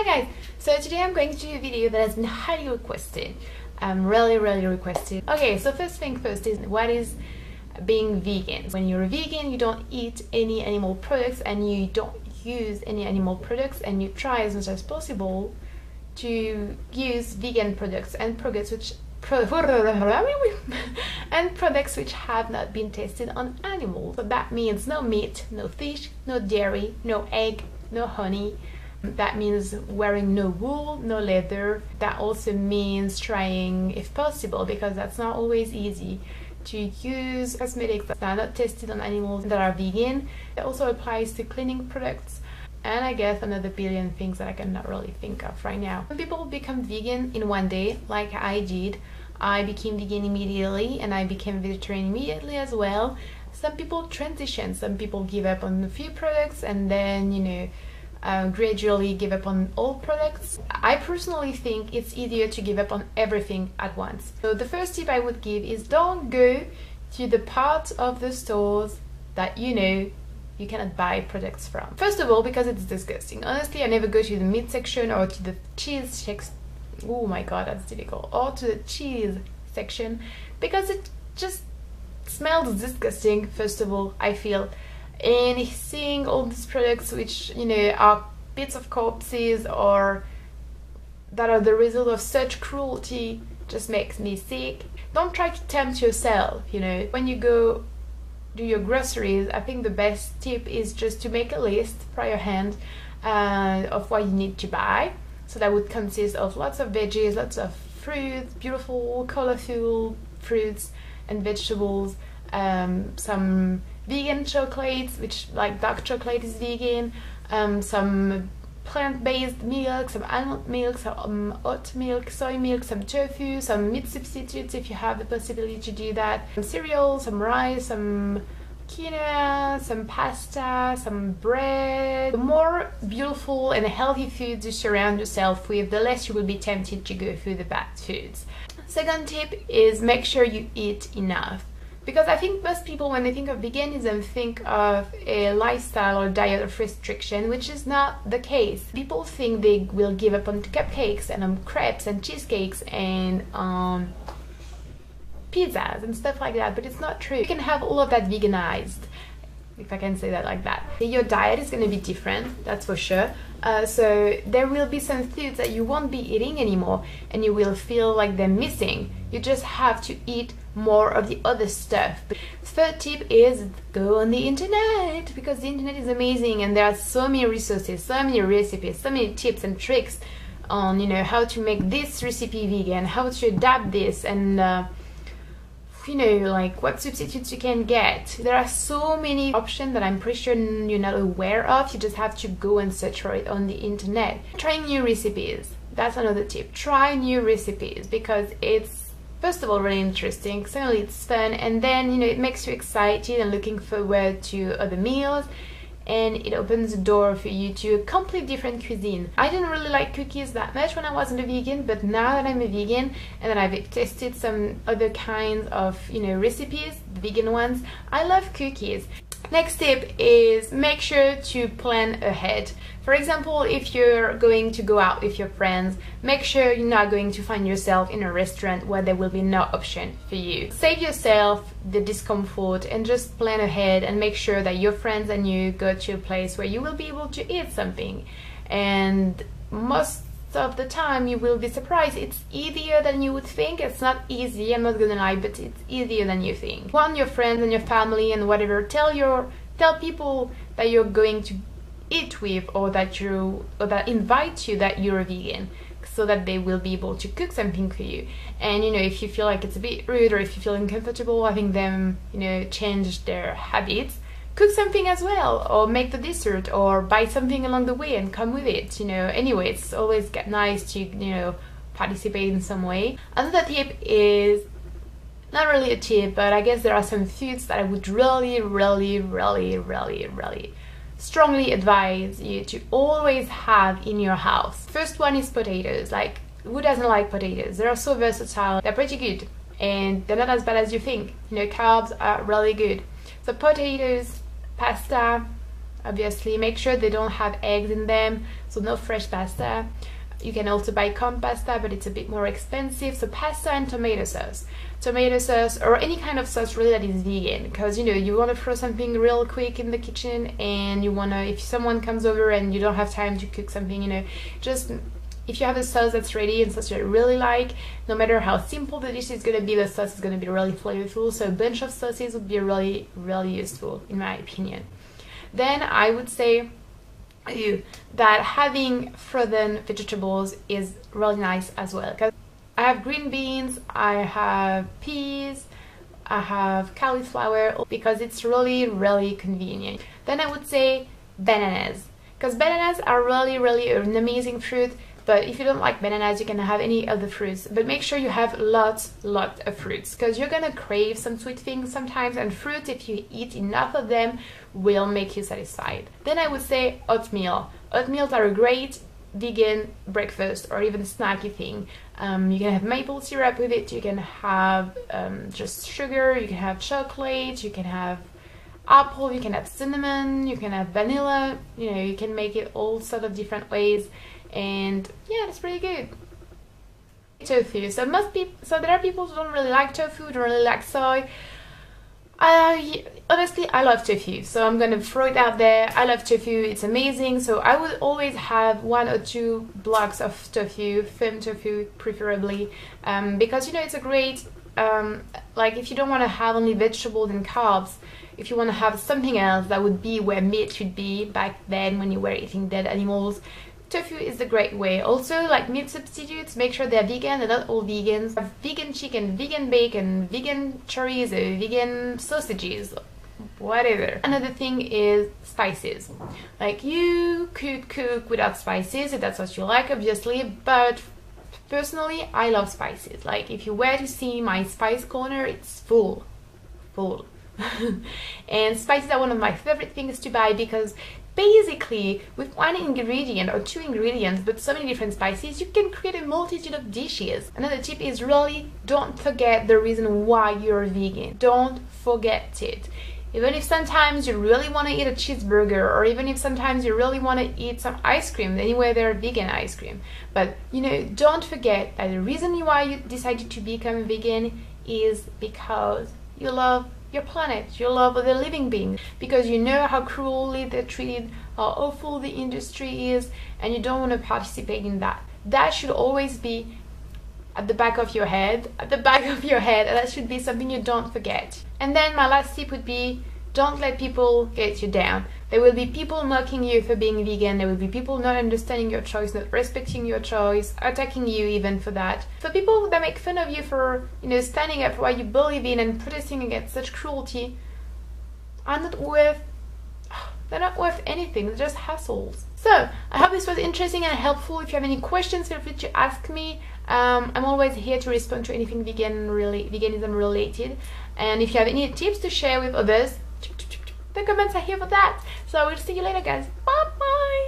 Hi guys! So today I'm going to do a video that has been highly requested. Really requested. Okay, so first thing first is what is being vegan? When you're a vegan, you don't eat any animal products and you don't use any animal products, and you try as much as possible to use vegan products and products which have not been tested on animals. So that means no meat, no fish, no dairy, no egg, no honey. That means wearing no wool, no leather. That also means trying, if possible, because that's not always easy, to use cosmetics that are not tested on animals that are vegan. It also applies to cleaning products, and I guess another billion things that I cannot really think of right now. Some people become vegan in one day, like I did. I became vegan immediately and I became vegetarian immediately as well. Some people transition, some people give up on a few products and then, gradually give up on all products. I personally think it's easier to give up on everything at once. So the first tip I would give is don't go to the part of the stores that you cannot buy products from. First of all, because it's disgusting. Honestly, I never go to the meat section or to the cheese section. Oh my god, that's difficult. Or to the cheese section, because it just smells disgusting, first of all, I feel. And seeing all these products which are bits of corpses or that are the result of such cruelty just makes me sick. Don't try to tempt yourself. When you go do your groceries, I think the best tip is just to make a list beforehand of what you need to buy. So that would consist of lots of veggies, lots of fruits, beautiful colorful fruits and vegetables, some vegan chocolates, which like dark chocolate is vegan, some plant-based milk, some almond milk, some oat milk, soy milk, some tofu, some meat substitutes if you have the possibility to do that, some cereal, some rice, some quinoa, some pasta, some bread. The more beautiful and healthy foods you surround yourself with, the less you will be tempted to go through the bad foods. Second tip is make sure you eat enough. Because I think most people, when they think of veganism, think of a lifestyle or diet of restriction, which is not the case. People think they will give up on cupcakes and on crepes and cheesecakes and pizzas and stuff like that, but it's not true. You can have all of that veganized, if I can say that like that. Your diet is going to be different, that's for sure. So there will be some foods that you won't be eating anymore and you will feel like they're missing. You just have to eat more of the other stuff. Third tip is go on the internet, because the internet is amazing and there are so many resources, so many recipes, so many tips and tricks on how to make this recipe vegan, how to adapt this, and like what substitutes you can get. There are so many options that I'm pretty sure you're not aware of. You just have to go and search for it on the internet. Trying new recipes, that's another tip. Try new recipes because it's, first of all, really interesting, secondly it's fun, and then it makes you excited and looking forward to other meals, and it opens the door for you to a completely different cuisine. I didn't really like cookies that much when I wasn't a vegan, but now that I'm a vegan and that I've tested some other kinds of recipes, the vegan ones, I love cookies. Next tip is make sure to plan ahead. For example, if you're going to go out with your friends, make sure you're not going to find yourself in a restaurant where there will be no option for you. Save yourself the discomfort and just plan ahead and make sure that your friends and you go to a place where you will be able to eat something. And most of the time you will be surprised. It's easier than you would think. It's not easy, I'm not gonna lie, but it's easier than you think. Want your friends and your family and whatever, tell people that you're going to eat with, or that invite you, that you're a vegan, so that they will be able to cook something for you. And if you feel like it's a bit rude, or if you feel uncomfortable having them change their habits, cook something as well, or make the dessert, or buy something along the way and come with it. Anyway, it's always nice to participate in some way. Another tip is not really a tip, but I guess there are some foods that I would really strongly advise you to always have in your house. First one is potatoes. Like, who doesn't like potatoes? They are so versatile, they're pretty good, and they're not as bad as you think. Carbs are really good. So potatoes, pasta, obviously. Make sure they don't have eggs in them, so no fresh pasta. You can also buy canned pasta, but it's a bit more expensive. So pasta and tomato sauce. Tomato sauce or any kind of sauce really that is vegan, because you know you want to throw something real quick in the kitchen, and you want to, if someone comes over and you don't have time to cook something, you know, just if you have a sauce that's ready and sauce you really like, no matter how simple the dish is going to be, the sauce is going to be really flavorful. So a bunch of sauces would be really useful in my opinion. Then I would say that having frozen vegetables is really nice as well, because I have green beans, I have peas, I have cauliflower, because it's really convenient. Then I would say bananas, because bananas are really an amazing fruit. But if you don't like bananas, you can have any other fruits, but make sure you have lots of fruits, because you're gonna crave some sweet things sometimes, and fruit, if you eat enough of them, will make you satisfied. Then I would say oatmeal. Oatmeals are a great vegan breakfast or even snacky thing. You can have maple syrup with it, you can have just sugar, you can have chocolate, you can have apple, you can have cinnamon, you can have vanilla, you know, you can make it all sort of different ways. And yeah, it's pretty good. Tofu. So there are people who don't really like tofu, don't really like soy. Honestly, I love tofu, so I'm gonna throw it out there. I love tofu, it's amazing. So I would always have 1 or 2 blocks of tofu, firm tofu preferably, because you know it's a great like if you don't want to have only vegetables and carbs, if you want to have something else, that would be where meat should be back then when you were eating dead animals. Tofu is a great way. Also, like meat substitutes, make sure they're vegan. They're not all vegans. Vegan chicken, vegan bacon, vegan chorizo, vegan sausages, whatever. Another thing is spices. Like you could cook without spices if that's what you like, obviously, but personally I love spices. Like if you were to see my spice corner, it's full. And spices are one of my favorite things to buy, because basically with 1 ingredient or 2 ingredients but so many different spices, you can create a multitude of dishes. Another tip is really don't forget the reason why you're vegan. Don't forget it. Even if sometimes you really want to eat a cheeseburger, or even if sometimes you really want to eat some ice cream, anyway they're vegan ice cream, but you know, don't forget that the reason why you decided to become vegan is because you love your planet, you love the living beings, because you know how cruelly they're treated, how awful the industry is, and you don't want to participate in that. That should always be at the back of your head, and that should be something you don't forget. And then my last tip would be, don't let people get you down. There will be people mocking you for being vegan, there will be people not understanding your choice, not respecting your choice, attacking you even for that. For people that make fun of you for, you know, standing up for what you believe in and protesting against such cruelty, they're not worth anything, they're just hassles. So, I hope this was interesting and helpful. If you have any questions, feel free to ask me. I'm always here to respond to anything veganism related. And if you have any tips to share with others, the comments are here for that. So I will see you later, guys. Bye bye.